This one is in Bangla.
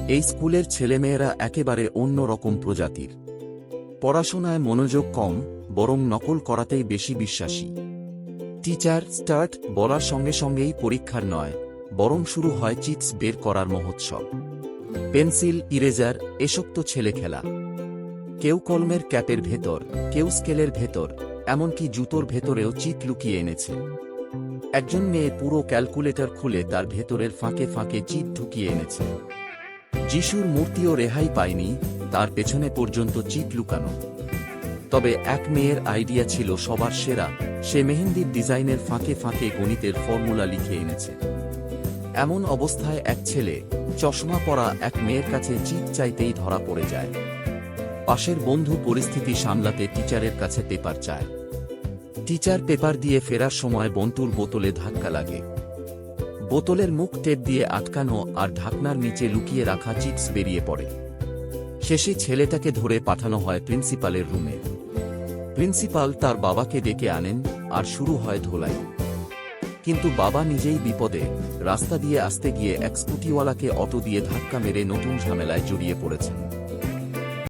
এই স্কুলের ছেলেমেয়েরা একেবারে অন্য রকম প্রজাতির। পড়াশোনায় মনোযোগ কম, বরং নকল করাতেই বেশি বিশ্বাসী। টিচার স্টার্ট বলার সঙ্গে সঙ্গেই পরীক্ষার নয়, বরং শুরু হয় চিটস বের করার মহোৎসব। পেন্সিল, ইরেজার, এসব তো ছেলে খেলা। কেউ কলমের ক্যাপের ভেতর, কেউ স্কেলের ভেতর, এমনকি জুতোর ভেতরেও চিট লুকিয়ে এনেছে। একজন মেয়ে পুরো ক্যালকুলেটর খুলে তার ভেতরের ফাঁকে ফাঁকে চিট ঢুকিয়ে এনেছে। যিশুর মূর্তিও রেহাই পায়নি, তার পেছনে পর্যন্ত চিট লুকানো। তবে এক মেয়ের আইডিয়া ছিল সবার সেরা, সে মেহেন্দির ডিজাইনের ফাঁকে ফাঁকে গণিতের ফর্মুলা লিখে এনেছে। এমন অবস্থায় এক ছেলে, চশমা পরা এক মেয়ের কাছে চিট চাইতেই ধরা পড়ে যায়। পাশের বন্ধু পরিস্থিতি সামলাতে টিচারের কাছে পেপার চায়। টিচার পেপার দিয়ে ফেরার সময় বন্টুর বোতলে ধাক্কা লাগে। বোতলের মুখ টেপ দিয়ে আটকানো আর ঢাকনার নিচে লুকিয়ে রাখা চিটস বেরিয়ে পড়ে। শেষে ছেলেটাকে ধরে পাঠানো হয় প্রিন্সিপালের রুমে। প্রিন্সিপাল তার বাবাকে ডেকে আনেন আর শুরু হয় ধোলাই। কিন্তু বাবা নিজেই বিপদে, রাস্তা দিয়ে আসতে গিয়ে এক স্কুটিওয়ালাকে অটো দিয়ে ধাক্কা মেরে নতুন ঝামেলায় জড়িয়ে পড়েছেন।